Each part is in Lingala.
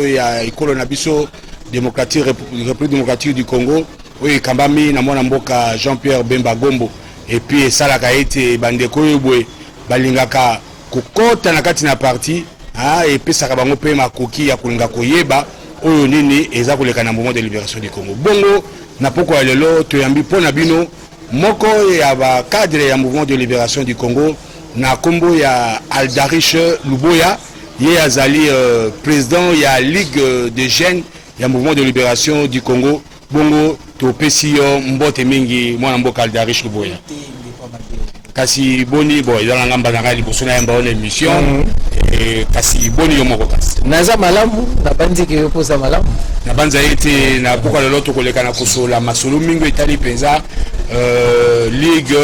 ya ikolo na biso République démocratique du Congo oyo kambami na mwana mboka Jean-Pierre Bemba Gombo et puis esalaka ete bandeko yebwe balingaka kokota na kati na parti epesaka bango mpe makoki ya kolinga koyeba oyo nini eza koleka na mouvement de libération du Congo. Bongo na poko ya lelo toyambi mpona bino moko ya ba cadre ya mouvement de libération du Congo na kombo ya Aldarish Luboya ye azali président ya Ligue des jeunes ya mouvement de libération du Congo. Bongo topesi yo mbote mingi mwana mboka Aldarish Luboya. Kasi boni bo eza ngamba na ngali bosona yamba on émission kasi boni yo moko kasi naza malamu na banzike yo poza malamu na banza ete na poko lelo to koleka na kosola masolo mingo etali penza Ligue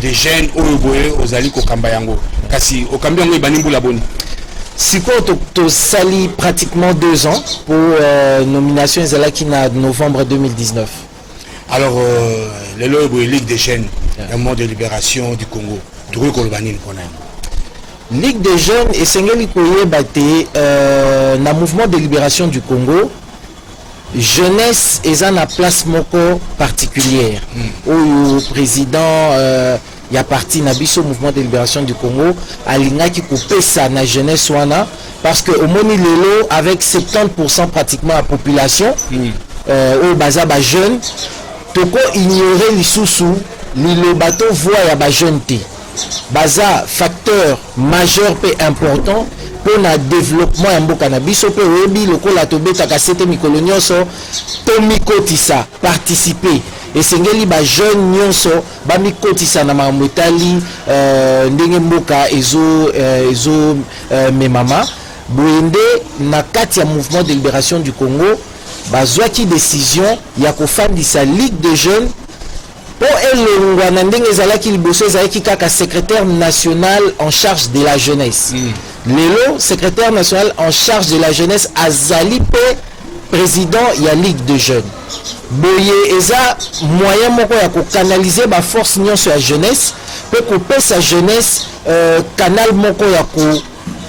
des jeunes oyo boye ozali kokamba yango kasi okambi yango ebani mbula boni. Siko to sali pratiquement 2 ans pour nomination ezalaki na novembre 2019. Alors le Ligue des jeunes le mouvement de libération du Congo tokoki koloba nini mpona yango? Ligue des jeunes esengeli koyeba te na mouvement de libération du Congo jeunesse eza na place moko particulière oyo président ya parti na biso mouvement de libération du Congo alingaki kopesa na jeunesse wana parce que au moni lelo avec 70% pratiquement la population oyo baza ba jeune toko ignorer lisusu liloba to voix ya ba jeune te baza facteur majeur pe important pour le développement ya mboka na biso pe oyebi lokola tobetaka sete mikolo nyonso to mikotisa participer esengeli ba jeune nyonso ba mikotisa na mamotali ndenge mboka ezo memama boende na kati ya mouvement de libération du Congo bazwaki décision ya kofandisa Ligue des jeunes pour elongwa na ndenge ezalaki liboso ezalaki kaka secrétaire national en charge de la jeunesse lelo secrétaire national en charge de la jeunesse azali pe président ya Ligue des jeunes boye eza moyen moko ya kokanaliser ba force nyonso ya jeunesse pe kopesa jeunesse canal moko ya ko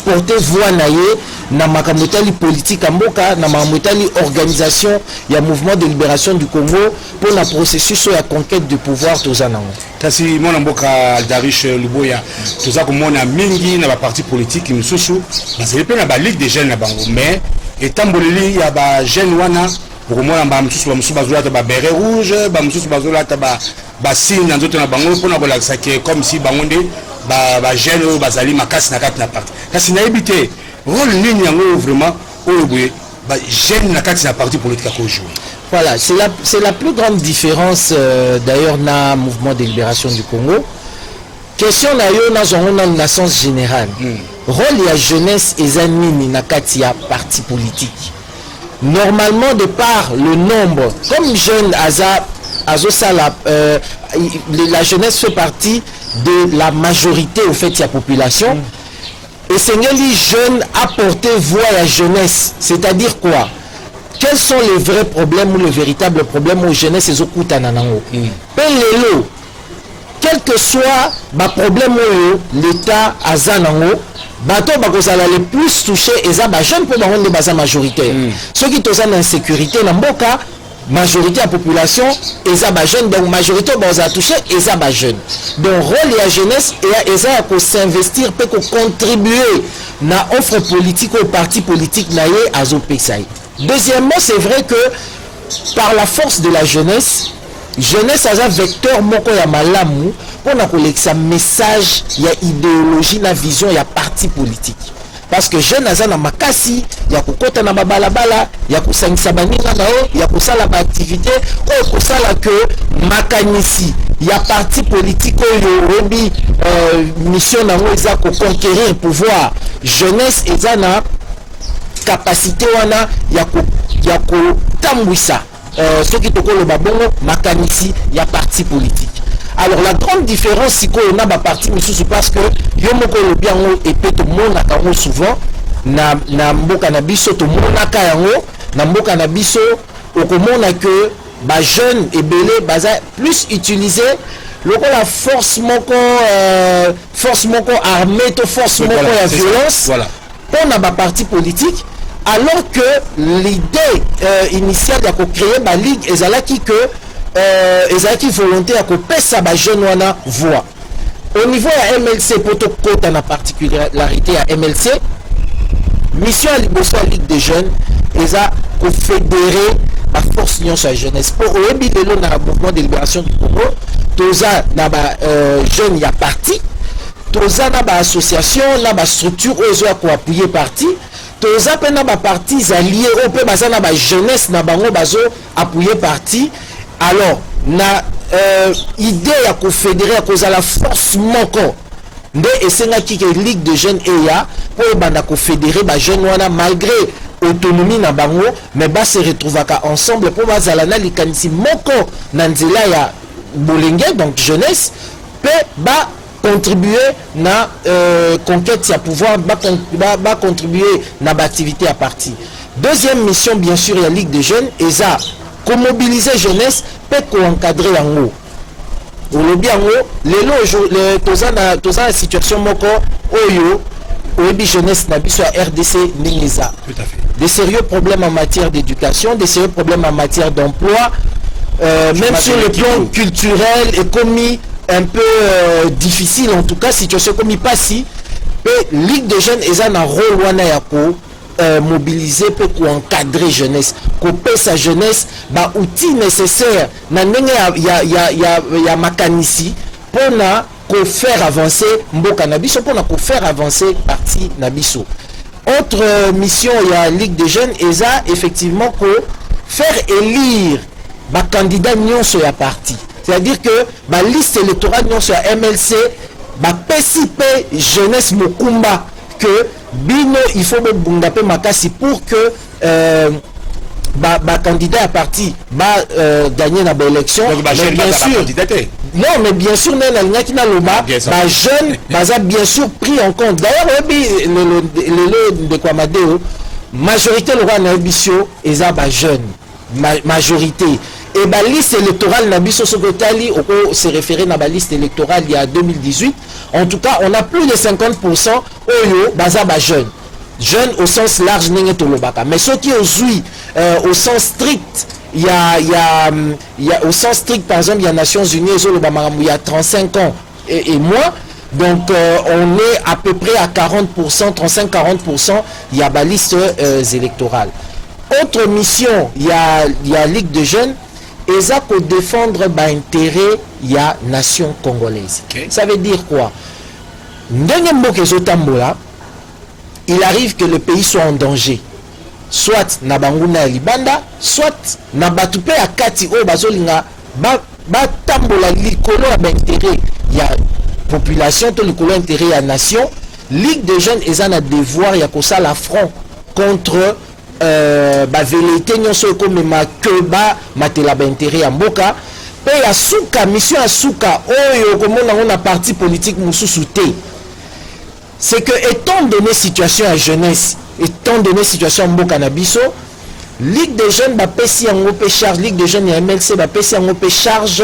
porter voix na ye na makambo etali politique ya mboka na makambo etali organisation ya mouvement de libération du Congo pour la processus ya conquête du pouvoir toza nango. Kasi mwana mboka Aldarish Luboya toza komona mingi na ba parti politique misusu bazali pe na ba Ligue des jeunes na bango mais etamboleli ya ba jeune wana bokomona ba misusu bazola ta ba beret rouge ba misusu bazola ta ba signe nzoto na bango mpona kolakisa ke comme si bango nde ba jeune oyo bazali makasi na kati na parti kasi nayebi te rôle nini yango vraiment oyo boye ba jeune na kati na parti politique ko jouer. Voilà, c'est la plus grande différence d'ailleurs na mouvement de libération du Congo. Question na yo na zongo na sens général. Rôle ya jeunesse eza nini na kati ya parti politique. Normalement de par le nombre comme jeune azosala la jeunesse fait partie de la majorité au fait de la population et Sengeli jeune apporter voix à la jeunesse, c'est-à-dire quoi? Quels sont les vrais problèmes ou les véritables problèmes aux jeunesse et aux koutananango? Lelo, quel que soit le problème où l'État a zanango, bato bakozala les plus touchés et ça ba jeune pour baronde baza majoritaire. Ceux qui toza l'insécurité na mboka majorité de la population et ça ba jeune donc majorité baza touché et ça ba jeune. Donc rôle la jeunesse et ça pour s'investir peut contribuer na offre politique au parti politique naé azo pesai. Deuxièmement, c'est vrai que par la force de la jeunesse a un vecteur moko ya malamu pour na kolekisa message ya idéologie na vision ya parti politique. Parce que jeune aza na makasi ya kokota na babalabala ya kosangisa baninga nao ya kosala ba activité oyo kosala que makanisi ya parti politique oyo obi mission nango eza ko conquérir pouvoir jeunesse eza na capacité wana ya ko tambwisa ce qui tokolo babongo makanisi ya parti politique. Alors la grande différence c'est qu'on a ba parti misusu parce que yo moko lo biango et peut mona kango souvent na mboka na biso to mona ka yango na mboka na biso okomona que ba jeune ebele baza plus utilisé lokola force moko armée to force moko ya violence voilà pour na ba parti politique alors que l'idée initiale de créer la ligue ezalaki que ezalaki volonté ya kopesa ba jeune wana voix. Au niveau ya MLC poto kota na particularité ya MLC, mission à liboso ya ligue des jeunes eza confédérer la force nyonso ya jeunesse pour oyebi lelo na mouvement de libération du Congo toza na ba jeunes ya parti, toza na ba association na ba structure oyo ya ko appuyer parti, toza pe na ba partis alliés oyo pe baza na ba jeunesse na bango bazo appuyer parti. Alors na idée ya confédérer ya koza la force moko nde esengaki ke ligue de jeunes eya po banda confédérer ba jeunes wana malgré autonomie na bango mais ba se retrouvaka ensemble po bazala na likanisi moko na nzela ya bolenge donc jeunesse pe ba contribuer na conquête ya pouvoir ba contribuer na ba activité à parti. Deuxième mission bien sûr ya ligue de jeunes eza ko mobiliser jeunesse pe ko encadrer yango. Olobi yango lelo toza na situation moko oyo oyebi jeunesse na biso ya RDC ningeza. Tout à fait. Des sérieux problèmes en matière d'éducation, des sérieux problèmes en matière d'emploi, même sur le plan culturel et commis un peu difficile en tout cas situation comme pas si ligue de jeunes eza na rôle wana ya ko mobiliser pour encadrer jeunesse, couper sa jeunesse, ba outils nécessaires na ndenge ya makanisi pour na ko faire avancer mboka na biso, pour na ko faire avancer parti na biso. Autre mission ya ligue des jeunes eza effectivement ko faire élire ba candidat nyonso ya parti. C'est-à-dire que ba liste électorale nyonso ya MLC ba PCP jeunesse mokumba que bino il faut bunda pe makasi pour que candidat à parti gagner na élection. Donc, bien sûr non mais bien sûr jeune baza bien sûr pris en compte. D'ailleurs le de Kwamadeo majorité le roi na bisio eza ba jeune majorité et ba liste électorale na biso sokotali oko se référer na ba liste électorale il y a 2018. En tout cas, on a plus de 50% oyo baza ba jeune au sens large nenge tolobaka. Mais ceux qui osui au sens strict, il y a au sens strict par exemple il y a Nations Unies il y a 35 ans et moins. Donc on est à peu près à 40%, 35-40%, il y a ba liste électorale. Autre mission, il y a Ligue de jeunes et ça pour défendre l'intérêt il y a nation congolaise. Okay. Ça veut dire quoi? Il arrive que le pays soit en danger. Soit na banguna libanda, soit na batupe akati o bazolinga ba tambola likolo ya intérêt il y a population to likolo intérêt ya nation. Ligue de jeunes et ça na devoir ya kosa la front contre ba velité nyonso comme ma que ba matela ba intérêt ya mboka pe ya suka mission ya suka oyo komona on parti politique mususu te. C'est que étant donné situation à jeunesse, étant donné situation mboka na biso, Ligue des jeunes ba pesi yango pe charge, Ligue des jeunes et MLC ba pesi yango pe charge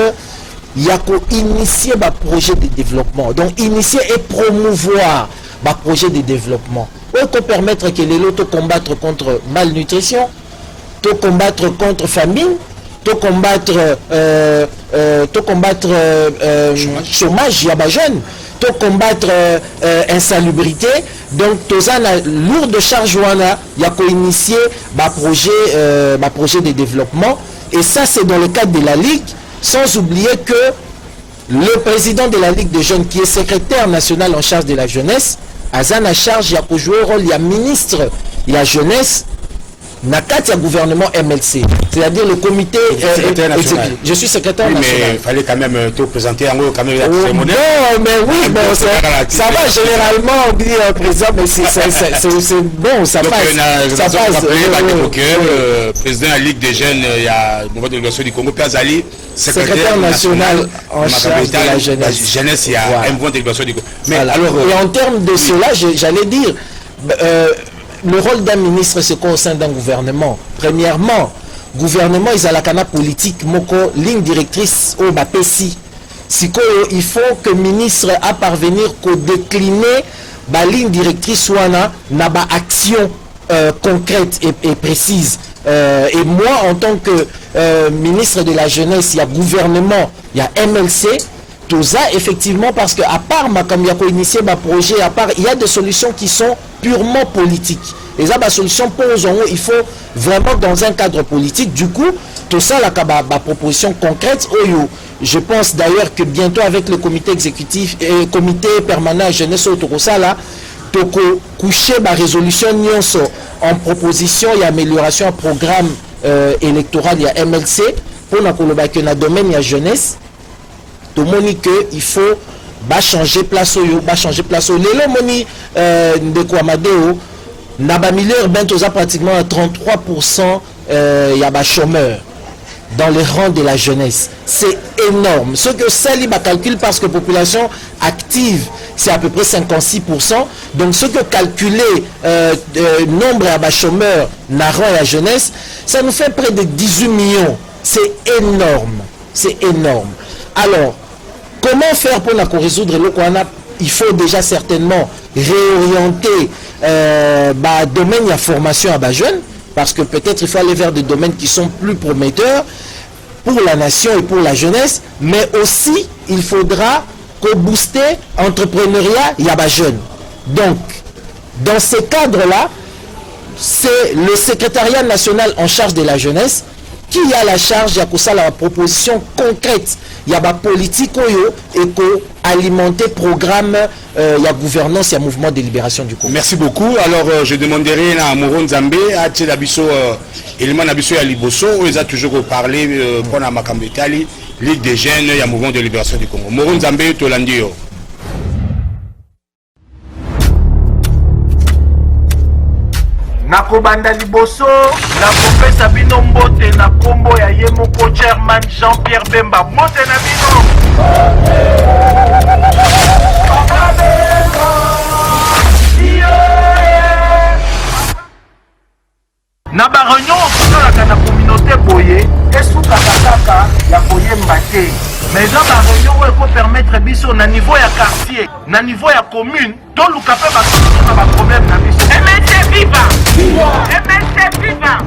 ya ko initier ba projet de développement. Donc initier et promouvoir ba projet de développement. Pour permettre que les lots combattre contre malnutrition, to combattre contre famine, to combattre chômage ya ba jeunes, to combattre insalubrité. Donc tout ça na lourde charge wana ya ko initier ba projet de développement et ça c'est dans le cadre de la ligue, sans oublier que le président de la Ligue des jeunes qui est secrétaire national en charge de la jeunesse Azana charge il y a jouer rôle il y a ministre il y a jeunesse Nakati a gouvernement MLC, c'est-à-dire le comité je suis secrétaire national. Mais il fallait quand même te présenter en gros quand même la cérémonie. Non mais oui bon, ça va généralement on dit président mais c'est bon ça passe. Ça passe. Le président de la Ligue des jeunes il y a mouvement de l'éducation du Congo Piazali, secrétaire national en charge de la jeunesse il y a un mouvement de l'éducation du Congo. Mais alors et en termes de cela j'allais dire le rôle d'un ministre, c'est quoi au sein d'un gouvernement? Premièrement, gouvernement, ils ont la cana politique, moko, ligne directrice au BAPESI. Il faut que le ministre a parvenir qu'au décliner la ligne directrice soit na ba action concrètes et précises. Et moi, en tant que ministre de la Jeunesse, il y a gouvernement, il y a MLC, tout ça, effectivement, parce qu'à part, comme il y a initié ma projet, à part, il y a des solutions qui sont purement politiques. Et ça, ma solution pose, il faut vraiment dans un cadre politique. Du coup, tout ça, la proposition concrète, je pense d'ailleurs que bientôt avec le comité exécutif et comité permanent jeunesse autour ça là, toko coucher ma résolution en proposition et amélioration au programme électoral il y a MLC pour que dans le domaine il y a jeunesse. Tout le monde que il faut changer place les moni de Kouamadeo na ba milieu urbain tout ça pratiquement à 33% il y a ba chômeurs dans les rangs de la jeunesse. C'est énorme. Ce que Sali calcule parce que la population active, c'est à peu près 56%. Donc ce que calculer nombre de chômeurs dans rang et la jeunesse, ça nous fait près de 18 millions. C'est énorme. C'est énorme. Alors, comment faire pour résoudre le qu'on a? Il faut déjà certainement réorienter domaine de formation à bas jeunes. Parce que peut-être il faut aller vers des domaines qui sont plus prometteurs pour la nation et pour la jeunesse, mais aussi il faudra booster l'entrepreneuriat il y a des jeunes. Donc, dans ces cadres-là, c'est le secrétariat national en charge de la jeunesse qui a la charge, il y a la proposition concrète, il y a la politique et alimenter programme, il y a gouvernance, il y a mouvement de libération du Congo. Merci beaucoup. Alors je demanderai à Moron Nzambe, à Tchelabiso, élément Nabiso et à Liboso, où ils ont toujours parlé pour la Makambetali, Ligue des jeunes, il y a mouvement de libération du Congo. Moron Nzambe, Tolandio. Nakobanda liboso na kopesa bino mbote na kombo ya ye moko chairman Jean-Pierre Bemba mbote na bino na ba réunion osalaka na communauté boye esukaka kaka ya koyemba te mais za ba réunion oyo ekopermettre biso na niveau ya quartier na niveau ya commune toluka mpe basolution na baproblème na biso. MLC viva! MLC viva!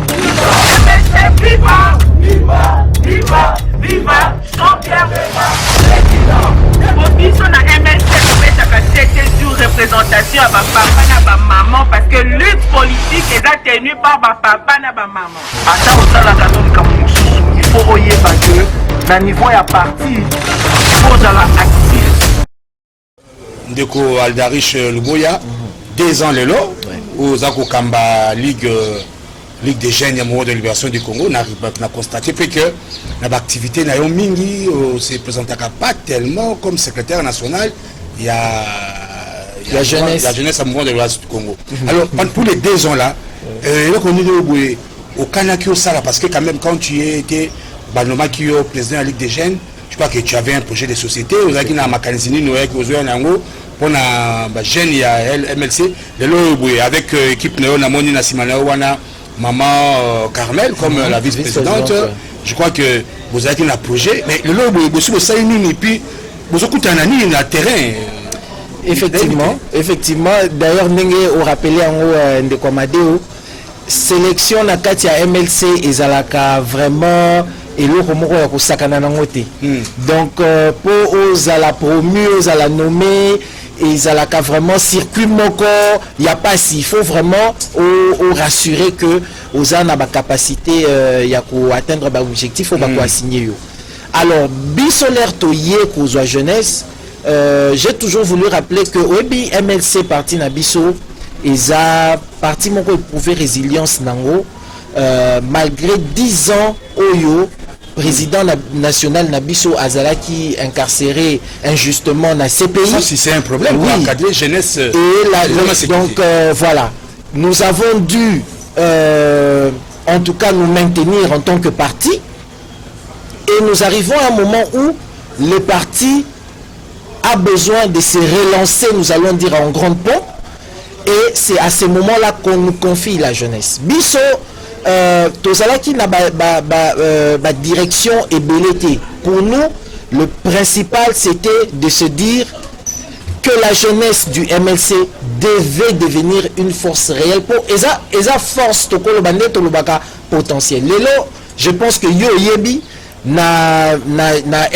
MLC viva! Viva! Viva! Viva! Jean-Pierre Bemba! Président! Biso na MLC topesaka 7 jours représentation ya bapapa na bamaman parce que lutte politique eza tenue par bapapa na bamaman. Ata osalaka nolika mosusu il faut oyeba ke na niveau ya parti il faut ozala actif. Ndeko Aldarish Luboya, 2 ans lelo, aux Kamba Ligue des jeunes et de libération du Congo, on a constaté que l'activité n'a pas mingi, se présentait pas tellement comme secrétaire national, il y a la jeunesse à mouvement de libération du Congo. Alors, pour les 2 ans là, on est au Kanaki au Sala, parce que quand même quand tu étais Banoma qui est président de la Ligue des jeunes, je crois que tu avais un projet de société, vous avez un mécanisme pour les jeunes, il y a MLC, avec l'équipe Néo-Namoni Nassimana Wana, Maman Carmel, comme la vice-présidente. Je crois que vous avez un projet, mais le lot, vous savez, et puis vous avez un terrain. Effectivement. D'ailleurs, nous rappelé en Ndekwamadeo, sélection na kati ya MLC ezalaka vraiment eloko moko ya kosakana nango te. Donc pour ozala promu, ozala nommé, ezalaka vraiment circuit moko, il y a pas si, il faut vraiment rassurer que oza na ba capacité ya ko atteindre ba objectif ou ba ko assigner yo. Alors bisolaire to yé ko zo jeunesse, j'ai toujours voulu rappeler que Webi MLC parti na biso eza parti moko éprouver résilience nango malgré 10 ans oyo président national Nabiso Azalaki incarcéré injustement na CPI. Ça, si c'est un problème, oui. Encadrer jeunesse. Et donc voilà, nous avons dû en tout cas nous maintenir en tant que parti, et nous arrivons à un moment où le parti a besoin de se relancer, nous allons dire en grande pompe, et c'est à ce moment-là qu'on nous confie la jeunesse. Biso Tozalaki na ba direction et belleté. Pour nous, le principal c'était de se dire que la jeunesse du MLC devait devenir une force réelle pour esa force to kolo bande to lobaka potentiel. Lelo, je pense que yo yebi na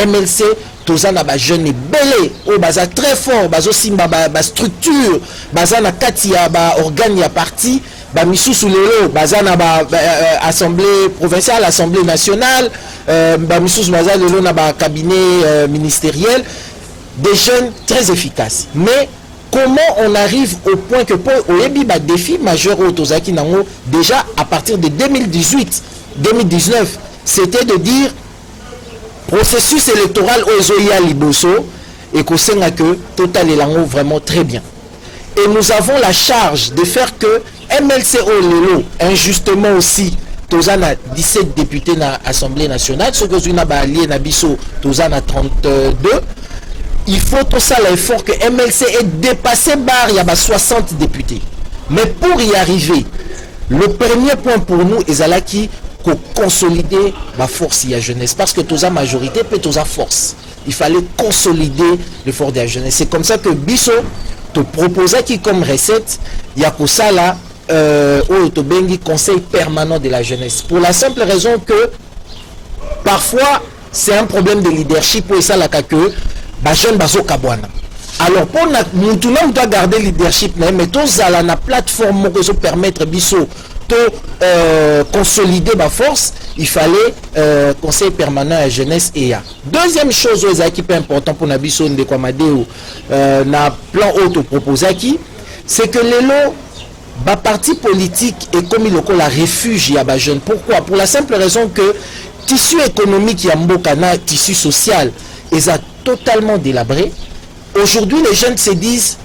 MLC toza na ba jeune belé o baza très fort bazo simba ba structure baza na kati ya ba organe ya parti ba misusu lelo baza na ba assemblée provinciale, assemblée nationale, ba misusu baza lelo na ba cabinet ministériel, des jeunes très efficaces. Mais comment on arrive au point que pour oyebi ba défi majeur au tozaki nango déjà à partir de 2018 2019, c'était de dire processus électoral au Zoya Liboso et qu'au que Total et Lango vraiment très bien. Et nous avons la charge de faire que MLC Olelo, injustement aussi, Tozana 17 députés dans l'Assemblée nationale, ce que Zuna Balié Nabiso, Tozana 32. Il faut tout ça l'effort que MLC ait dépassé bar, il y a 60 députés. Mais pour y arriver, le premier point pour nous est Zalaki pour consolider ma force et la jeunesse. Parce que toute la majorité peut toute la force. Il fallait consolider l'effort de la jeunesse. C'est comme ça que Bisso te proposait qui comme recette, il y a que ça là, au Bengi conseil permanent de la jeunesse. Pour la simple raison que parfois c'est un problème de leadership pour ça là que bah jeune bazo kabwana. Alors pour nous tout le monde doit garder le leadership mais tout ça là na plateforme qui permettre Bisso consolider ma force, il fallait conseil permanent à la jeunesse et à. Deuxième chose qui est important pour Nabiso Ndekwamadeo na plan auto proposé qui, c'est que les lots ba parti politique et comme il la refuge à ba jeune. Pourquoi? Pour la simple raison que tissu économique ya mboka na tissu social est totalement délabré. Aujourd'hui les jeunes se disent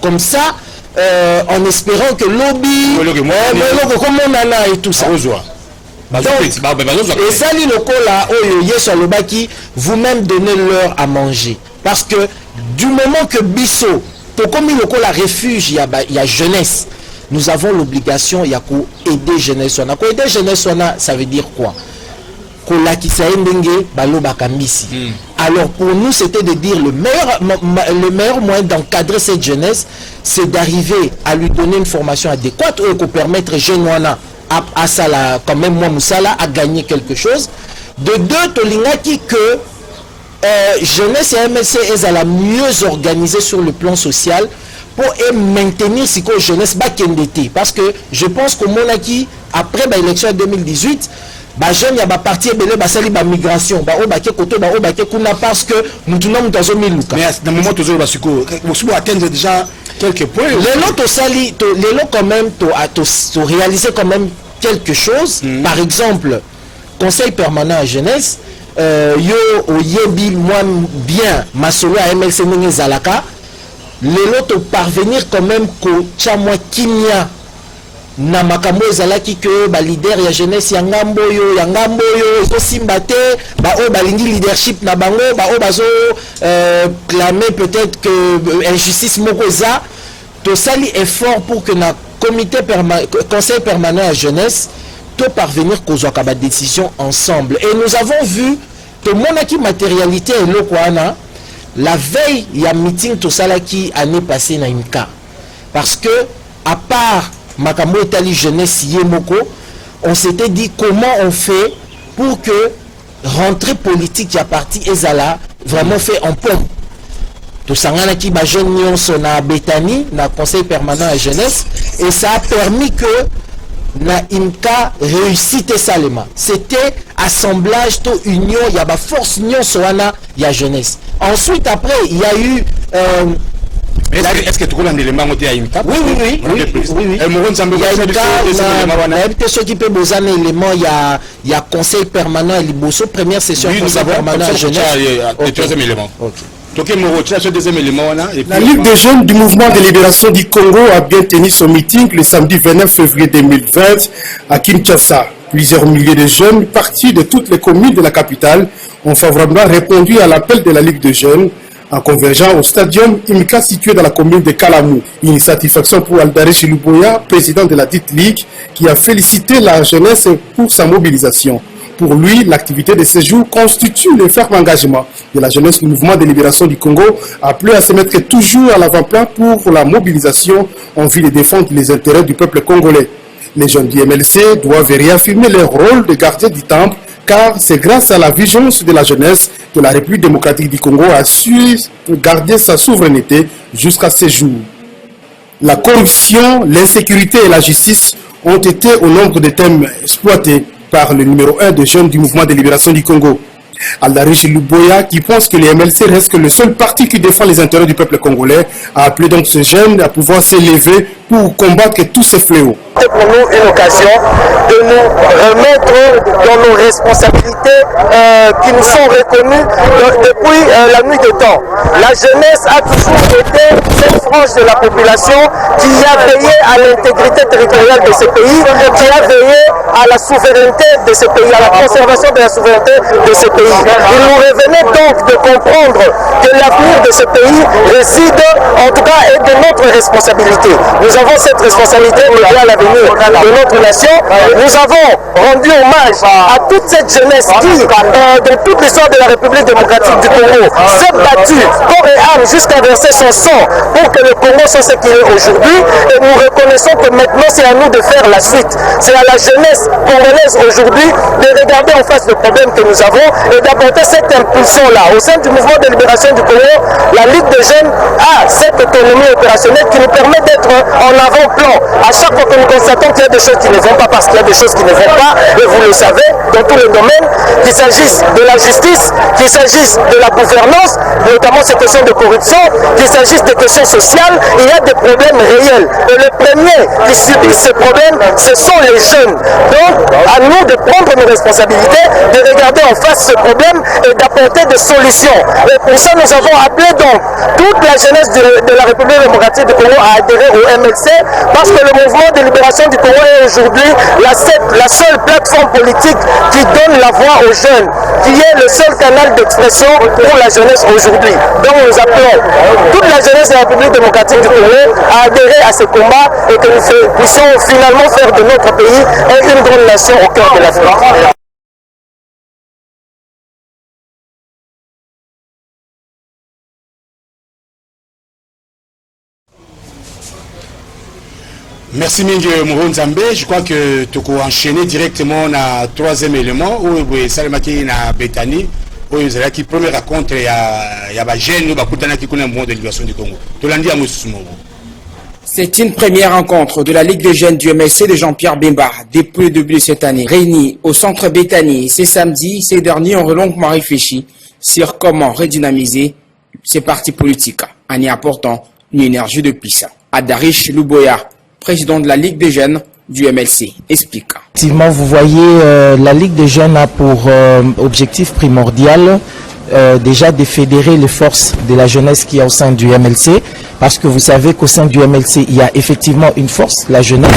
comme ça en espérant que lobby comme on en a et tout ça. Donc, et ça les locaux là vous-même donnez leur à manger parce que du moment que Bisso comme il la refuge il y a jeunesse, nous avons l'obligation il y a aider jeunesse aider jeunesse ça veut dire quoi? Alors pour nous c'était de dire le meilleur moyen d'encadrer cette jeunesse c'est d'arriver à lui donner une formation adéquate pour permettre aux jeunes à ça quand même moi Moussala à gagner quelque chose. De deux tolingaki que jeunesse et MLC est la mieux organisée sur le plan social pour maintenir ce que jeunesse bakendete parce que je pense qu'au Monaki après l'élection 2018 ba jeune ya ba parti belé ba sali ba migration ba o ba ke koto ba o ba ke kuna parce que nous tout monde dans miluka mais dans le moment toujours ba siko vous atteindre déjà quelques points les lots to sali les lots quand même to réaliser quand même quelque chose par exemple conseil permanent à jeunesse yo o yebi moi bien ma solo à MLC Ningi Zalaka les lots to parvenir quand même ko chamwa kimia na makambo ezalaki que ba leader ya jeunesse ya ngambo yo zo simbate ba o balingi leadership na bango ba o bazo clamer peut-être que injustice mokoza to sali effort pour que na conseil permanent à jeunesse to parvenir kozwaka ba décision ensemble et nous avons vu que monaki matérialité et lokwana la veille il y a meeting to salaki année passée na imka parce que à part Makambo Etali jeunesse Yemoko, on s'était dit comment on fait pour que rentrée politique à parti Ezala vraiment fait en pomme. Tout ça qui ba jeune nyonso na Betani na conseil permanent à jeunesse et ça a permis que na Imka réussite salema. C'était assemblage to union, il y a ba force nyonso wana ya jeunesse. Ensuite après il y a eu est-ce que tu connais un élément à IMCA? Oui. Il y a conseil permanent à Liboso, première session conseil permanent à jeunesse. Deuxième élément. La Ligue des jeunes du mouvement de libération du Congo a bien tenu son meeting le samedi 29 février 2020 à Kinshasa. Plusieurs milliers de jeunes partis de toutes les communes de la capitale ont favorablement répondu à l'appel de la Ligue des jeunes en convergeant au stadium Imika situé dans la commune de Kalamou. Une satisfaction pour Aldaré Chiluboya, président de la dite ligue, qui a félicité la jeunesse pour sa mobilisation. Pour lui, l'activité de ces jours constitue le ferme engagement de la jeunesse du mouvement de libération du Congo, appelé à se mettre toujours à l'avant-plan pour la mobilisation en vue de défendre les intérêts du peuple congolais. Les jeunes du MLC doivent réaffirmer leur rôle de gardien du temple, car c'est grâce à la vigilance de la jeunesse que la République démocratique du Congo a su garder sa souveraineté jusqu'à ce jour. La corruption, l'insécurité et la justice ont été au nombre de thèmes exploités par le numéro 1 des jeunes du mouvement de libération du Congo. Aldarish Luboya, qui pense que les MLC reste que le seul parti qui défend les intérêts du peuple congolais, a appelé donc ce jeune à pouvoir s'élever pour combattre tous ces fléaux. C'est pour nous une occasion de nous remettre dans nos responsabilités qui nous sont reconnues depuis la nuit des temps. La jeunesse a toujours été cette frange de la population qui a veillé à l'intégrité territoriale de ce pays, qui a veillé à la souveraineté de ce pays, à la conservation de la souveraineté de ce pays. Il nous revenait donc de comprendre que l'avenir de ce pays réside, en tout cas, est de notre responsabilité. Nous avons cette responsabilité de veiller à l'avenir de notre nation. Nous avons rendu hommage à toute cette jeunesse qui, dans toute l'histoire de la République démocratique du Congo, s'est battue corps et âme jusqu'à verser son sang pour que le Congo soit ce qu'il est aujourd'hui. Et nous reconnaissons que maintenant c'est à nous de faire la suite. C'est à la jeunesse congolaise aujourd'hui de regarder en face le problème que nous avons et d'apporter cette impulsion-là. Au sein du mouvement de libération du Congo, la Ligue des jeunes a cette autonomie opérationnelle qui nous permet d'être en avant-plan. À chaque fois que nous constatons qu'il y a des choses qui ne vont pas parce qu'il y a des choses qui ne vont pas, et vous le savez, dans tous les domaines, qu'il s'agisse de la justice, qu'il s'agisse de la gouvernance, notamment ces questions de corruption, qu'il s'agisse des questions sociales, il y a des problèmes réels. Et les premiers qui subissent ces problèmes, ce sont les jeunes. Donc, à nous de prendre nos responsabilités, de regarder en face ce problème et d'apporter des solutions. Et pour ça, nous avons appelé donc toute la jeunesse de la République démocratique du Congo à adhérer au MLC, parce que le mouvement de libération du Congo est aujourd'hui la seule plateforme politique qui donne la voix aux jeunes, qui est le seul canal d'expression pour la jeunesse aujourd'hui. Donc nous appelons toute la jeunesse de la République démocratique du Congo à adhérer à ce combat et que nous puissions finalement faire de notre pays une grande nation au cœur de l'Afrique. Merci Mingi Mouronzambe. Je crois que tu peux enchaîner directement na troisième élément où Salemaki na Betani où il y a qui première rencontre il y a ba jeune ba kutana qui connaît le mouvement de libération du Congo. Tolandi Amusumo. C'est une première rencontre de la Ligue des jeunes du MLC de Jean-Pierre Bemba depuis le début de cette année. Réunis au centre Betani ce samedi, ces derniers ont longuement réfléchi sur comment redynamiser ces partis politiques en y apportant une énergie de puissance. Aldarish Luboya, président de la Ligue des jeunes du MLC, explique. Effectivement, vous voyez, la Ligue des jeunes a pour objectif primordial déjà de fédérer les forces de la jeunesse qui est au sein du MLC, parce que vous savez qu'au sein du MLC, il y a effectivement une force, la jeunesse,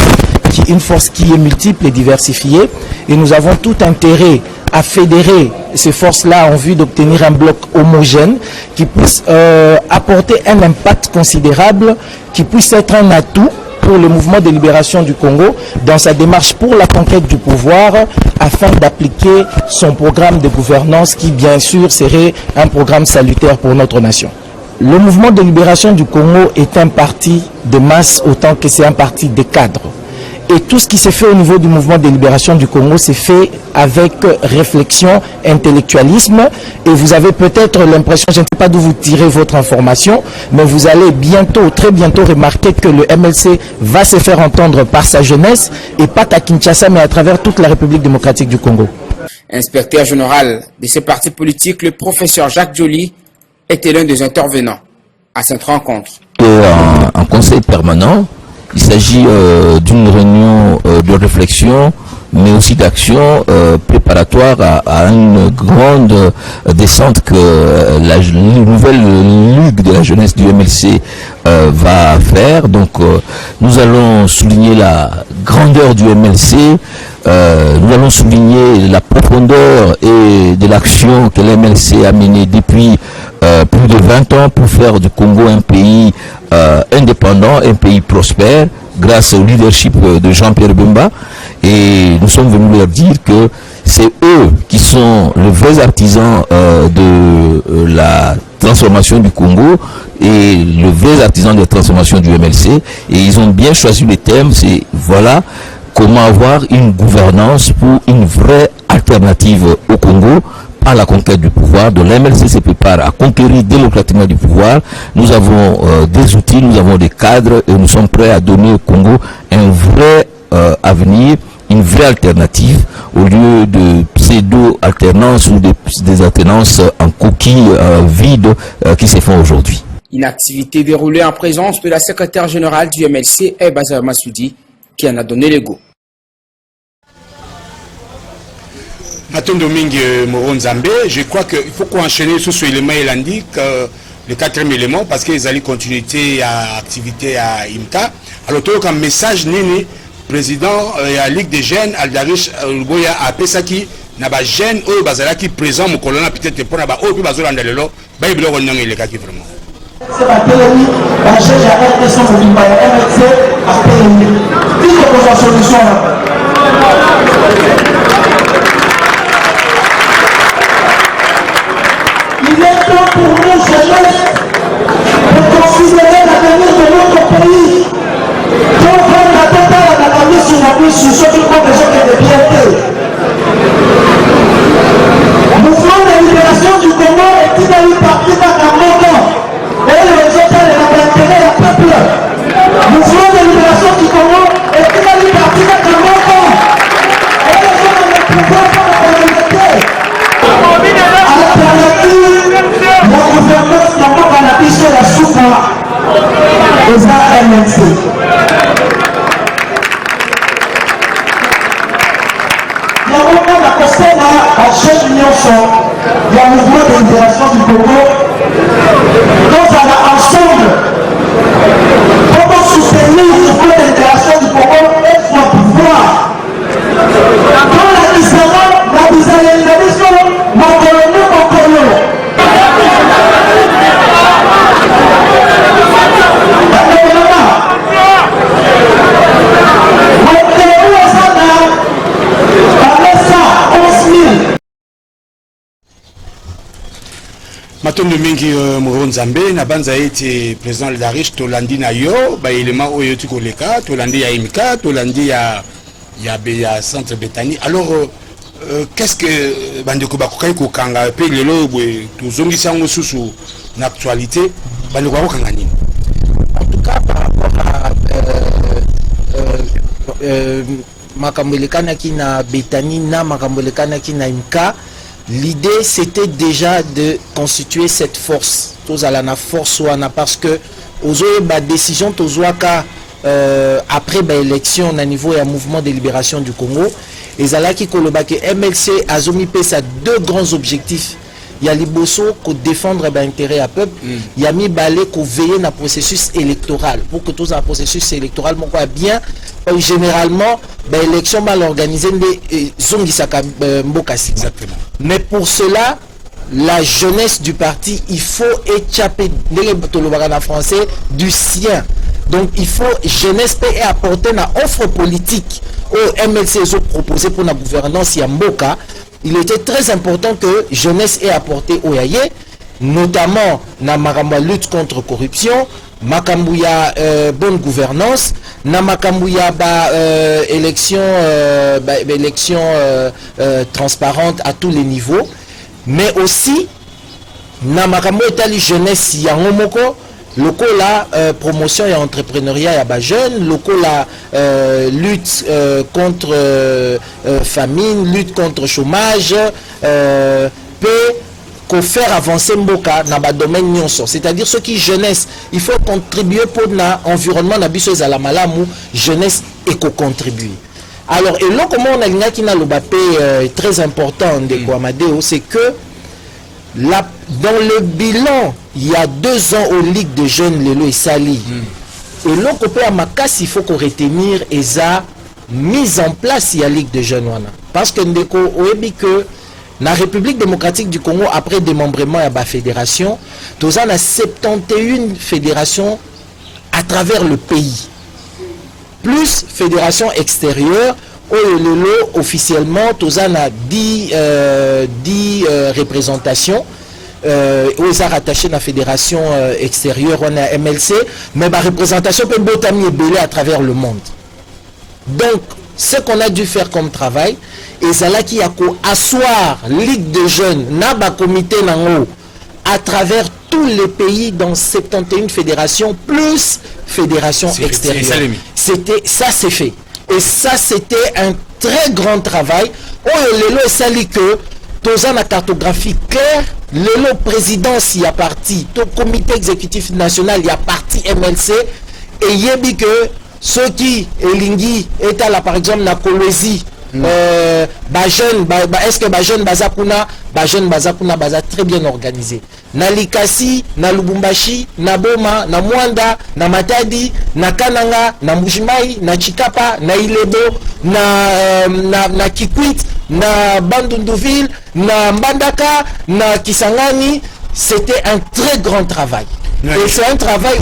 une force qui est multiple et diversifiée, et nous avons tout intérêt à fédérer ces forces-là en vue d'obtenir un bloc homogène qui puisse apporter un impact considérable, qui puisse être un atout pour le mouvement de libération du Congo dans sa démarche pour la conquête du pouvoir afin d'appliquer son programme de gouvernance qui bien sûr serait un programme salutaire pour notre nation. Le mouvement de libération du Congo est un parti de masse autant que c'est un parti de cadres. Et tout ce qui s'est fait au niveau du mouvement de libération du Congo s'est fait avec réflexion, intellectualisme. Et vous avez peut-être l'impression, je ne sais pas d'où vous tirez votre information, mais vous allez bientôt, très bientôt remarquer que le MLC va se faire entendre par sa jeunesse, et pas qu'à Kinshasa, mais à travers toute la République démocratique du Congo. Inspecteur général de ces partis politiques, le professeur Jacques Joly était l'un des intervenants à cette rencontre. Un conseil permanent. Il s'agit d'une réunion de réflexion, mais aussi d'action préparatoire à une grande descente que la nouvelle Ligue de la jeunesse du MLC va faire. Donc nous allons souligner la grandeur du MLC, nous allons souligner la profondeur et de l'action que l'MLC a menée depuis plus de 20 ans pour faire du Congo un pays indépendant, un pays prospère, grâce au leadership de Jean-Pierre Bemba. Et nous sommes venus leur dire que c'est eux qui sont les vrais artisans de la transformation du Congo et le vrai artisan de la transformation du MLC. Et ils ont bien choisi le thème, c'est voilà comment avoir une gouvernance pour une vraie alternative au Congo par la conquête du pouvoir. Donc l'MLC se prépare à conquérir démocratiquement du pouvoir. Nous avons des outils, nous avons des cadres et nous sommes prêts à donner au Congo un vrai avenir, une vraie alternative au lieu de pseudo-alternance ou des alternances en coquille vide qui se font aujourd'hui. Une activité déroulée en présence de la secrétaire générale du MLC, Baza Massoudi, qui en a donné le go. Matondo Mingi Moron Nzambe, je crois qu'il faut qu'on enchaîne sur ce élément élandique, le quatrième élément, parce qu'ils allaient continuité à l'activité à IMTA. Alors, tout un message nini, président de la Ligue des jeunes, Aldarish Luboya, a Pesaki, Naba jeune, ou Bazalaki, présent, mon colonel, peut-être pour Naba, ou Bazola Ndalelo, Baïblo, on y a les cas qui vraiment. C'est la PMI, la GGR, et son MLC, à PMI. Qui propose la solution là? Il est temps pour nous, jeunesse, de considérer l'avenir de notre pays. Pour prendre la totale à la mise sur la mise sur ceux qui font des gens qui de bienté. Mouvement de libération du Congo est une partie d'un moment. Et les autres, l'intérêt du peuple. Mouvement de libération du Congo est une partie d'un moment. Et les autres ne pouvoir pas la communauté. Alternative, la gouvernance n'a pas canalisé la soupe aux AMNC. Il y a vraiment la conseil à chaque union il y a un mouvement de libération du Congo. Nous allons ensemble pour soutenir le mouvement de libération du Congo et son pouvoir. Dans la Israël, la Bisalénisation, mon colonel, mon colonel. Matondo Mingi Moron Nzambe, na banza été président Aldarish, Tolandi na yo, ba élément oyo tukoleka, Tolandi ya IMCA, Tolandi ya Centre Bethany. Alors, qu'est-ce que bandeko bakokai kokanga pe lelo bwe tozongisa ngo susu na actualité, bandeko bakokanga nini? En tout cas, par rapport à makambo elekanaki na Bethany na makambo elekanaki na IMCA, l'idée c'était déjà de constituer cette force. Tozala na force wana parce que ozoye ba décision tozwaka après ba élection na niveau ya mouvement de libération du Congo, ezalaki koloba ke MLC azomi pesa deux grands objectifs. Il y a liboso ko défendre l'intérêt à peuple, il y a mis balé ko veiller na processus électoral pour que tout un processus électoral mon quoi bien généralement l'élection mal organisée des zongisaka mbokasi. Exactement. Mais pour cela la jeunesse du parti il faut échapper en français du sien. Donc il faut jeunesse et apporter une offre politique au MLC proposé pour la gouvernance Yamboka. Il était très important que jeunesse ait apporté au Yaye, notamment na makambo lutte contre corruption, makambouya bonne gouvernance, na makambouya élection transparente à tous les niveaux, mais aussi na makambo etali jeunesse yango moko. Loko la promotion et entrepreneuriat ya ba jeunes, loko la lutte contre famine, lutte contre chômage, peut faire avancer Mboka dans ba domaine nyonso. C'est-à-dire ceux qui jeunesse, il faut contribuer pour l'environnement na biso za la malamu, jeunesse éco-contribuer. Alors et là comment on a l'ina qui na lobapé très important de Kouamadeo, c'est que dans le bilan, il y a 2 ans aux Ligues de jeunes Lelo et Sali. Et l'autre côté à Makas, il faut qu'on retenir et ça mise en place il y a Ligue de jeunes. Parce que ndeko oebi que la République démocratique du Congo après démembrement à la fédération, tous en a 71 fédérations à travers le pays. Plus fédération extérieure lelo officiellement tozana 10 représentations aux rattachés à la fédération extérieure on a MLC mais la représentation peut botami ebele à travers le monde. Donc ce qu'on a dû faire comme travail et ça là qui a asseoir ligue de jeunes na ba comité nango à travers tous les pays dans 71 fédérations plus fédération extérieure. C'était ça c'est fait et ça c'était un très grand travail. Lelo sali que toza na cartographie claire. Le présidence y a parti, le comité exécutif national y a parti MLC et yebi que ceux qui elingi état là par exemple na Kolwezi est-ce que jeune bazakuna baza très bien organisé na Likasi na Lubumbashi na Boma na Mwanda na Matadi na Kananga na Mbujimayi na Chikapa na Ilebo na Kikwit na Bandunduville na Mbandaka na Kisangani. C'était un très grand travail. Et c'est un travail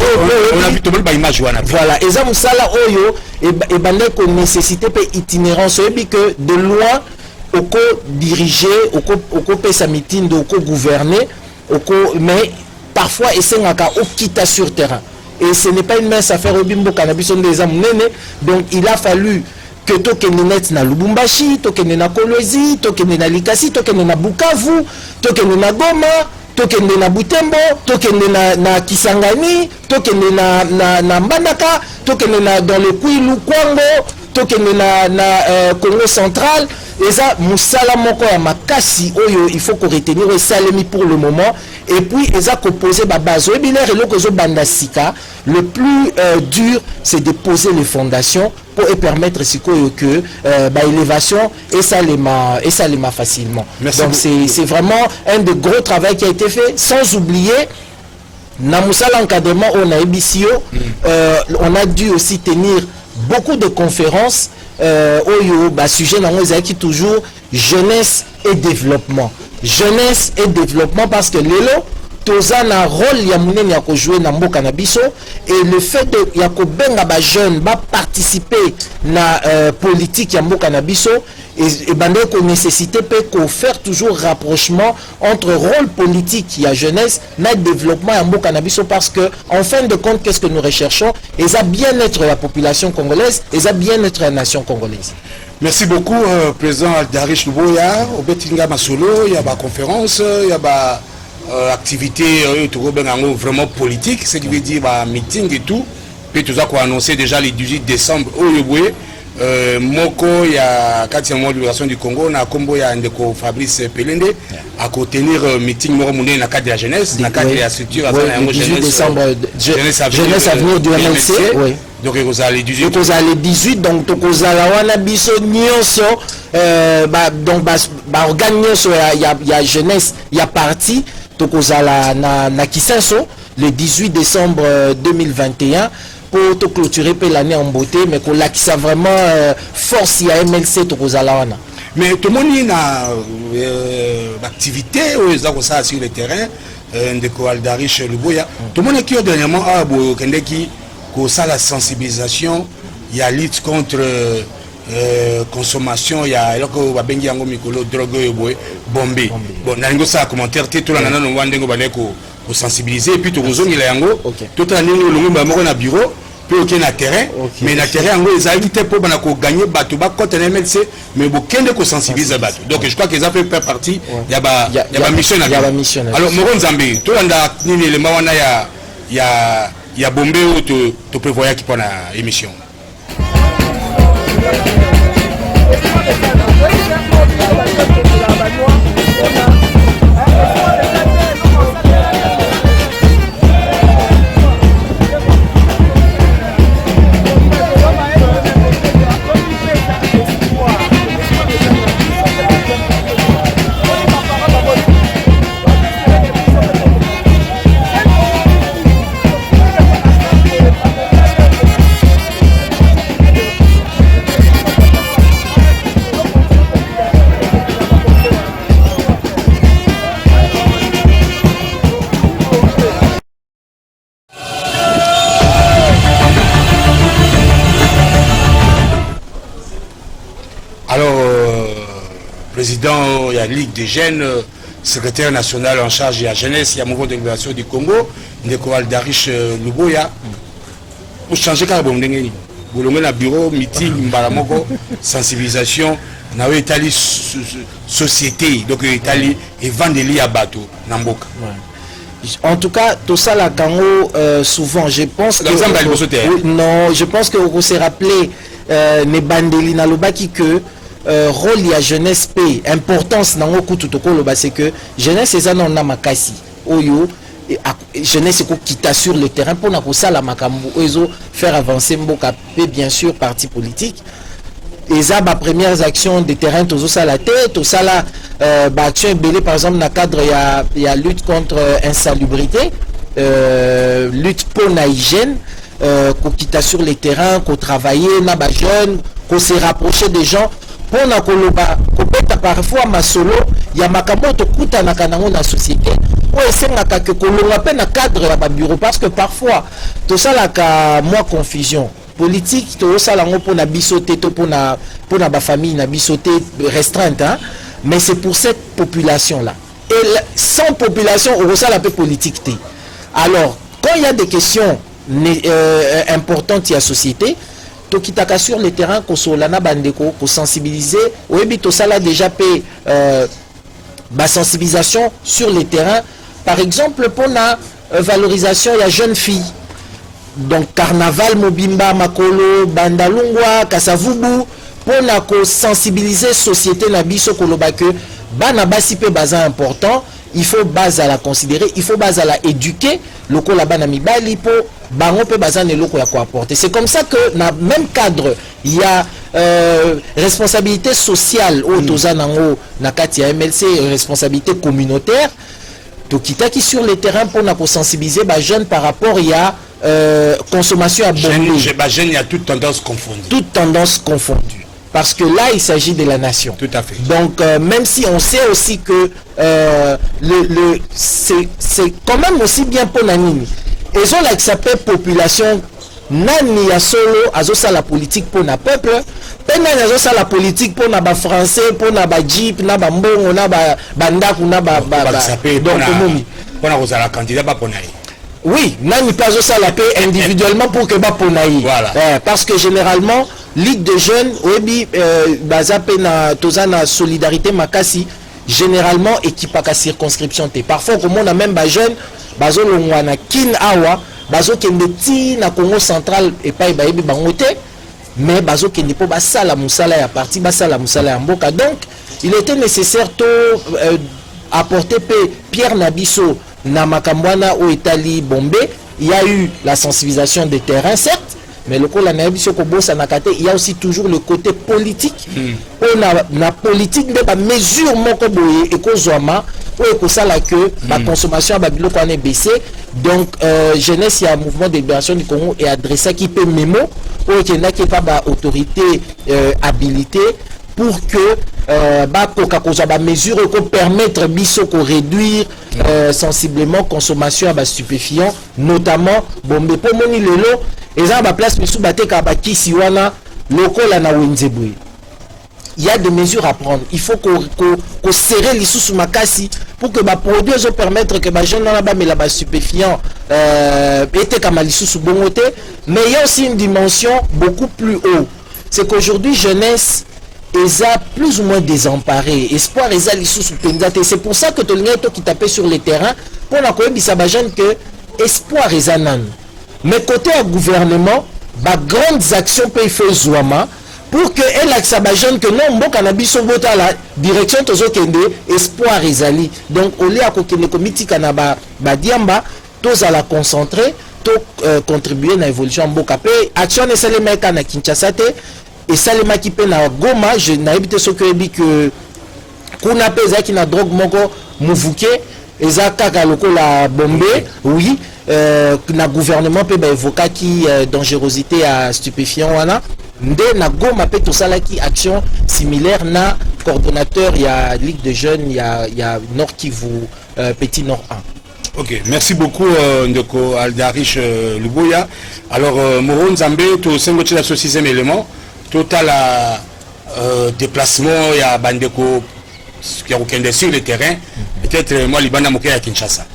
on a vu tout le monde image voilà et ça musala oyo et bande ko nécessité pe itinérance et que de loin oko diriger oko pesa meeting oko gouverner oko mais parfois esengaka okita sur terrain et ce n'est pas une mince affaire obimbo cannabis on des amnene donc il a fallu que tokende net na Lubumbashi tokende na Kolwezi tokende na Likasi tokende na Bukavu tokende na Goma tokende na Butembo tokende na Kisangani tokende na Mbandaka tokende na dans le Kwilu Kwango tokende na Congo central et ça musala moko ya makasi oyo il faut qu'on retenir salemi pour le moment et puis eza composer ba base et binaire eloko zo banda sika le plus dur c'est de poser les fondations pour permettre sikoyo que ba élévation et ça les ma facilement. Merci donc c'est vraiment un de gros travail qui a été fait sans oublier na musala encadrement on a EBCO on a dû aussi tenir beaucoup de conférences oyo ba sujet nango ezaki toujours jeunesse et développement parce que lelo toza na rôle ya munene ya ko jouer na mboka na biso et le fait de ya ko benga ba jeune ba participer na politique ya mboka na biso et bande ko nécessité peut ko faire toujours rapprochement entre rôle politique ya jeunesse na développement ya mboka na biso parce que en fin de compte qu'est-ce que nous recherchons et ça bien-être la population congolaise et ça bien-être la nation congolaise. Merci beaucoup président Darish Luboya au Betinga Masolo il y a ba conférence il y a ba activité vraiment politique, ce qui veut dire meeting et tout. Puis tout ça qu'on a annoncé déjà le 18 décembre au Yoboué. Moko, il y a 4e mois de libération du Congo, on a combo il y a Ndeko Fabrice Pelende à tenir meeting dans le cadre de la jeunesse, dans le cadre de la structure le 18 décembre jeunesse avenir du MLC. Oui. Donc vous allez 18. Donc vous allez 18 donc vous allez wana biso nyonso donc organe nyonso il y a jeunesse, il y a parti donc vous allez na Kisenso le 18 décembre 2021 pour te clôturer l'année en beauté mais qu'on l'a qui ça vraiment force il y a MLC tout vous allez wana. Mais tout le monde y a activité ça sur le terrain de Koaldarish Luboya tout le monde qui dernièrement a Kendeki ça la sensibilisation il y a lutte contre consommation il y a eloko babengi yango mikolo drogue bombé bon nalingo ça commentaire te to la nana no ndengo baleko pour sensibiliser et puis to kozongela yango tout en ligne longo ba moko na bureau puis aucun na terrain mais na terrain yango ezali te pour bana ko gagner bato ba côté na MLC mais bokende ko sensibiliser bato donc je crois que ça fait partie il y a ba mission alors Moro Nzambe to landa nini élément wana il y a bombé ou tu prévoyais qui prend l'émission. président de la Ligue des jeunes, secrétaire national en charge de la jeunesse, il y a mouvement de libération du Congo, Ndeko Aldarish Luboya. Pour changer quand vous avez un bureau, meeting, mbaramoko, sensibilisation, na Itali société, donc Itali et vendeli à bateau, Namboka. En tout cas, tout ça la Congo souvent, je pense que non, je pense que vous s'est rappelé ne bandeli na lobaki que rôle ya jeunesse p importance nango kutu tokoloba c'est que jeunesse eza na makasi oyo jeunesse qui t'assure le terrain pour na kosala makambo oyo faire avancer mboka pe bien sûr parti politique et ça ba premières actions de terrain tozo sala tête to sala ba action belé par exemple na cadre ya lutte contre insalubrité lutte pour la hygiène qui t'assure le terrain qu'on travailler na ba jeune qu'on se rapprocher des gens pour na koloba kopeta parfois masolo ya makambo to kuta na kanango na société o esengaka ke kolonga pe na cadre ya ba bureau parce que parfois to sala ka moi confusion politique to sala ngo pour na bisoté to pour na ba famille na bisoté restreinte hein? Mais c'est pour cette population là et sans population on sala peu politique té. Alors quand il y a des questions importantes ya société tokitaka sur le terrain kosolana bandeko ko sensibiliser oyebi to sala déjà pe ba sensibilisation sur le terrain par exemple pour la valorisation ya jeunes filles donc carnaval mobimba makolo bandalungwa kasavubu pour la ko sensibiliser société na biso koloba que bana basi pe baza important il faut base à la considérer il faut base à la éduquer loko la bana mibali po bango pe bazane loko ya ko apporter. C'est comme ça que dans le même cadre il y a responsabilité sociale au tozanango na kati ya MLC responsabilité communautaire to kitaki sur le terrain pour na ko sensibiliser ba jeunes par rapport il y a consommation à bomber. Jeune il y a toute tendance confondue. Toute tendance confondue. Parce que là, il s'agit de la nation. Tout à fait. Donc, même si on sait aussi que c'est quand même aussi bien pour Nanini. Et ils ont l'accepté population, Nani a solo, azosa la politique pour le peuple, Nani azosa la politique pour les Français, pour les Jeep, pour les Mbongo, pour les Bandak, pour les donc, pour la candidat, pour oui, Nani pas azosa la paix individuellement pour que Baponaï. Voilà. Parce que généralement, Ligue de jeunes, Oebi, Bazape na Tozana Solidarité Makasi, généralement équipe à circonscription. Parfois, comme on a même des jeunes, Bazo Longwana, Kin Awa, Bazo Kendeti, na Congo central, et pas Baebi Bangote, mais Bazo Kendepo, Basala Moussala à partie, Basala Moussala à Mboka. Donc, il était nécessaire de apporter Pierre Nabiso, Namakambwana ou Italie Bombay. Il y a eu la sensibilisation des terrains, certes. Mais le il y a aussi toujours le côté politique. On a la politique de la mesure et que la consommation a baissé. Donc, jeunesse, il y a un mouvement de libération du Congo et adressé qui peut mémo pour qu'il n'y ait pas d'autorité habilitée pour que la mesure pour permettre de réduire sensiblement consommation à stupéfiants, notamment bombe pour moni lelo. Et ça va place mais sous baté kabaki siwana local na wenzebwe. Il y a des mesures à prendre. Il faut qu'on serre les sous makasi pour que les produits permettre que les gens là-bas mais là-bas stupéfiants étaient comme les sous bongoté. Mais il y a aussi une dimension beaucoup plus haut. C'est qu'aujourd'hui jeunesse ils ont plus ou moins désemparé. Espoir ils ont les sous pendate. C'est pour ça que tout le monde qui tapait sur le terrain pour la connaître bisabajan que espoir ils ont. Mais côté au gouvernement, grandes actions peuvent faire Zouama pour que elle accepte que non, bon cannabis sont votés à la direction de Kende, espoir Ezali. Donc au lieu à côté comité canaba diamba, tous à la concentrer, tous contribuer à l'évolution en Bokapé. Action et Salema na Kinshasa et Salema qui peut na Goma, je n'ai pas ce que kuna pesa qui na drogue moko mouvuke, ezaka kaloko la bombe, oui. Na gouvernement peut évoquer qui dangerosité à stupéfiant wana ndé na goma peut tout ça là qui action similaire na coordonnateur il y a Ligue de jeunes il y a Nord Kivu Petit Nord 1. Ok, merci beaucoup Ndeko Aldarish Luboya. Alors Moron Zambé to sengochi la 6e élément total déplacement il y a bandeko qui a aucun sur le terrain. Peut-être moi, Libana Moké à Kinshasa.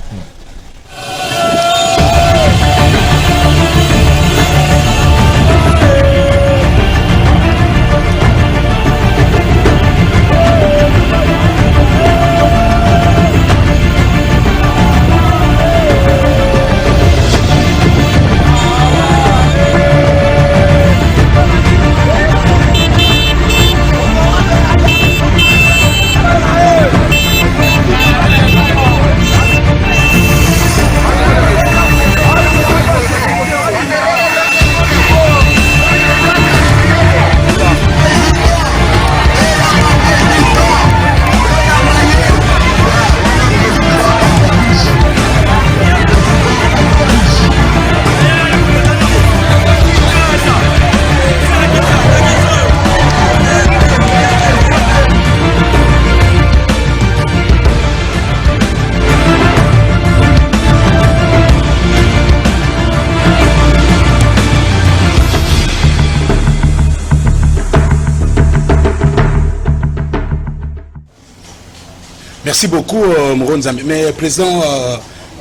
Merci beaucoup, Mouron Zambé. Mais président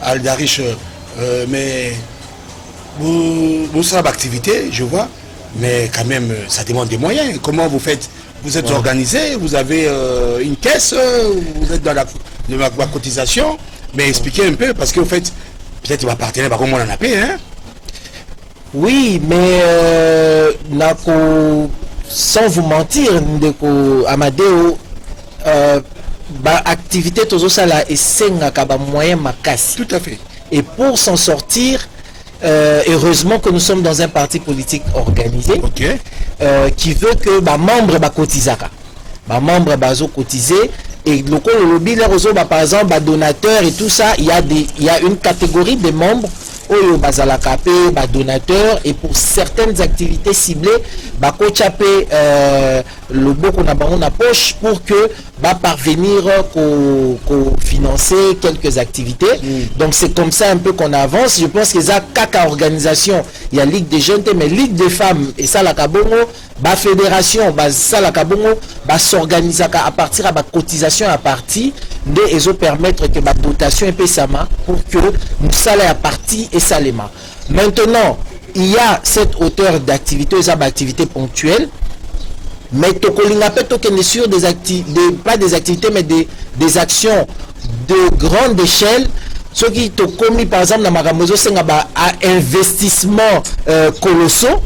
Aldarish, mais vous serez d'activité, je vois, mais quand même, ça demande des moyens. Comment vous faites? Vous êtes organisé, vous avez une caisse, vous êtes dans la cotisation, mais expliquez un peu, parce que vous faites, peut-être votre partenaire, par contre, on en a payé, hein? Oui, mais sans vous mentir, Amadeo, activité tout ça là et c'est un moyen makasi. Tout à fait. Et pour s'en sortir, heureusement que nous sommes dans un parti politique organisé, okay. Qui veut que membres cotisaka, membres cotisés et le lobby par exemple donateurs et tout ça, il y a une catégorie de membres oyo bazala kapé donateurs et pour certaines activités ciblées kochapé le boko na bango na poche pour que parvenir ko financer quelques activités. Donc c'est comme ça un peu qu'on avance. Je pense que ça kaka organisation, il y a Ligue des jeunes mais Ligue des femmes et ça la kabongo fédération ça la kabongo s'organiser à partir à cotisation à partir de et permettre que dotation et pesama pour que nous salaire à partir et salema. Maintenant, il y a cette hauteur d'activité, activités ponctuelles, mais sur pas des activités, mais des actions de grande échelle. Ce qui te commis par exemple dans Maramozo, c'est un investissement colossal.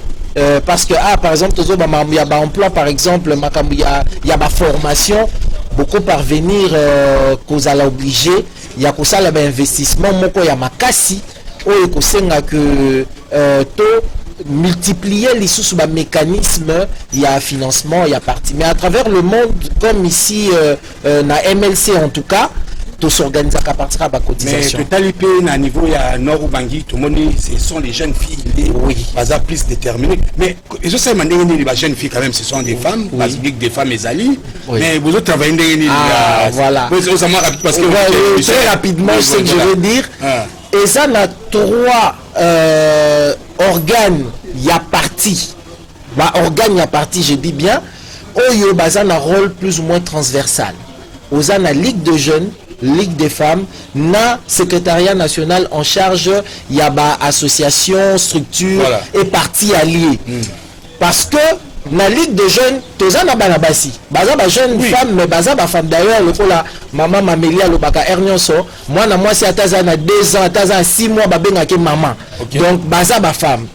Parce que par exemple, il y a un emploi par exemple, il y a formation, beaucoup parvenir qu'on a obligé, il y a ça investissement, il y a makasi. Que multiplier les sous mécanismes, il y a financement, il y a parti. Mais à travers le monde, comme ici, na MLC en tout cas, tout s'organise à partir de la cotisation. Mais talipé à niveau il y a Nord ou Bangui, tout le monde, ce sont les jeunes filles, oui, plus déterminées. Mais je sais maintenant les jeunes filles quand même, ce sont des femmes, oui. Des femmes et Ali. Oui. Mais vous autres travaillez voilà. Parce que très rapidement, c'est que je veux dire. Et ça a 3 organes, il y a parti. Organes, il y a parti, je dis bien. Oyo bazan a un rôle plus ou moins transversal. Oza na Ligue de jeunes, Ligue des femmes, na secrétariat national en charge, il y a association, structure et parti alliés. Parce que na Ligue de jeunes, tous en banabasi. Baza jeune femme, mais baza femme d'ailleurs, le la maman Mamélia le baka Ernionso. Moi si ataza na 2 ans, ataza 6 mois babenga ke maman. Donc baza femme.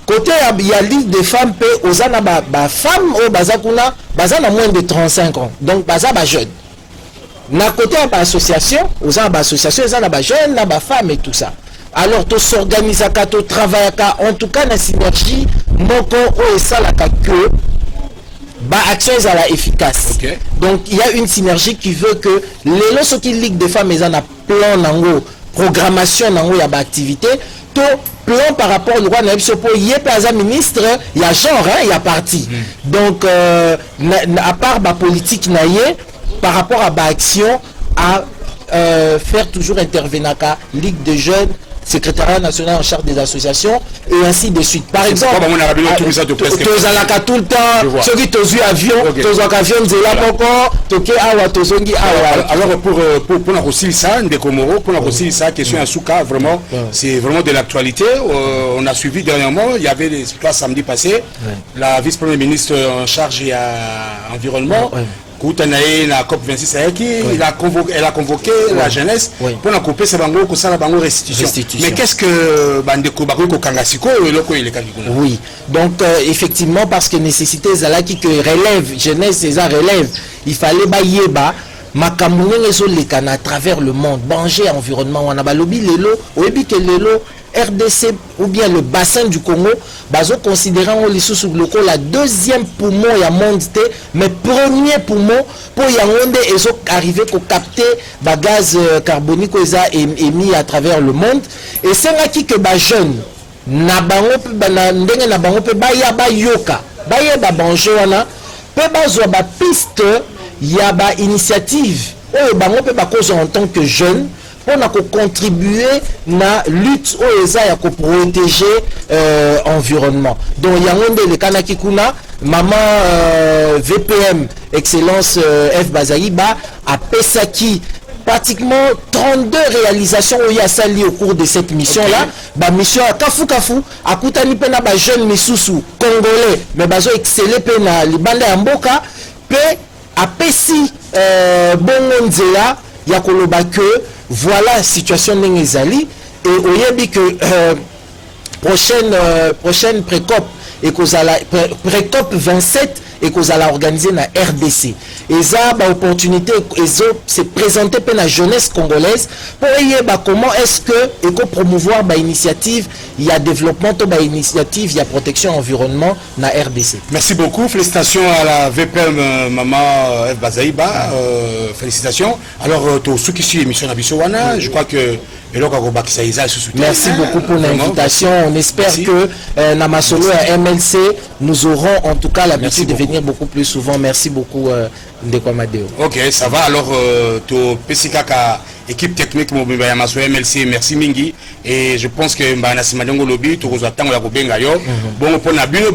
Côté il y a Ligue des femmes pe ozana femme o baza kuna, baza na moins de 35 ans. Donc baza jeune. Na côté association, ozana association, ozana jeune, na femme et tout ça. Alors tout s'organise à tout travail en tout cas la synergie moko o esalaka que action est efficace. Okay. Donc il y a une synergie qui veut que les lorsque qui Ligue des femmes ils en a plan nango programmation nango ya activité tout plan par rapport au roi na biso po yé pas ministre il y a genre il y a parti. Donc à part politique na yé par rapport à action à faire toujours intervenir à Ligue des jeunes secrétariat national en charge des associations, et ainsi de suite. Par exemple, tozalaka tout le temps, ceux qui tozu avion, tozalaka avion nzela moko, toke awa tozongi awa. Alors pour la Russie, ça, Ndekomoro, pour la Russie, ça, question à Souka, vraiment, c'est vraiment de l'actualité. On a suivi dernièrement, il y avait samedi passé, la vice-première ministre en charge à environnement. Koutanae na COP 26 elle a convoqué la jeunesse pour la couper ces bango pour ça la bango restitution. Mais qu'est-ce que bandeko bako kangasiko et loko il est kagikuna? Oui. Donc effectivement parce que nécessité zalaki que relève jeunesse ces relève, il fallait ba yeba makambo ngezo lekana à travers le monde, danger environnement wana balobi lelo oyebi ke lelo RDC ou bien le bassin du Congo, bazo considérant les locaux la deuxième poumon ya monde mais premier poumon pour Yangonde et so arriver à capter ba gaz carbonique émis à travers le monde et c'est là qui que ba jeune na bango pe na ndenge na bango pe ba ya ba yoka ba ya ba banjo wana pe bazo ba piste ya ba initiative o bango pe ba cause en tant que jeune on a contribué na lutte au ESA pour protéger environnement. Donc Yangonde le Kanaki Kuna, maman VPM Excellence F Bazaïba a Pesaki pratiquement 32 réalisations où il y a sali au cours de cette mission là. Ba mission à Kafu à Koutani pena ba jeune misusu congolais mais bazo exceller pena libanda ya mboka pe a Pesi Bongonzela ya koloba que voilà situation n'engezali et oyebi que prochaine précop et précop 27 et qu'on a organisé na RDC et ça ba opportunité et se présenter pour la jeunesse congolaise pour voir comment est-ce que et qu'on promouvoir ba initiative il y a développement ba initiative il y a protection environnement na RDC. Merci beaucoup, félicitations à la VPM maman F Bazaïba, félicitations. Alors to ceux qui suivent l'émission Nabisowana, je crois que merci beaucoup pour l'invitation. On espère que Namasolo et MLC nous aurons en tout cas l'habitude de venir beaucoup plus souvent. Merci beaucoup Ndeko Amadeo. Ok, ça va. Alors, to PCKK, équipe technique Yamasolo MLC, merci Mingi. Et je pense que Mbanasimanyongo Lobby, tu attends la Kobenga yo. Bon, pour Nabino,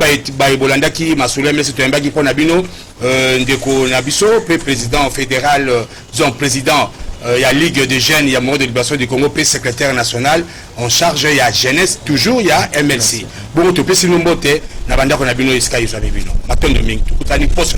Bolanda qui Masolo MLC, tu as pour Nabino, Ndeko Nabiso, président fédéral, disons président. Il y a Ligue des jeunes, il y a Mouvement de libération du Congo, secrétaire national en charge, il y a jeunesse, toujours il y a MLC. Bon, tu peux si nous monter, n'a pas dit qu'on a bino iska, ils ont bino. Maintenant, tu as une poste.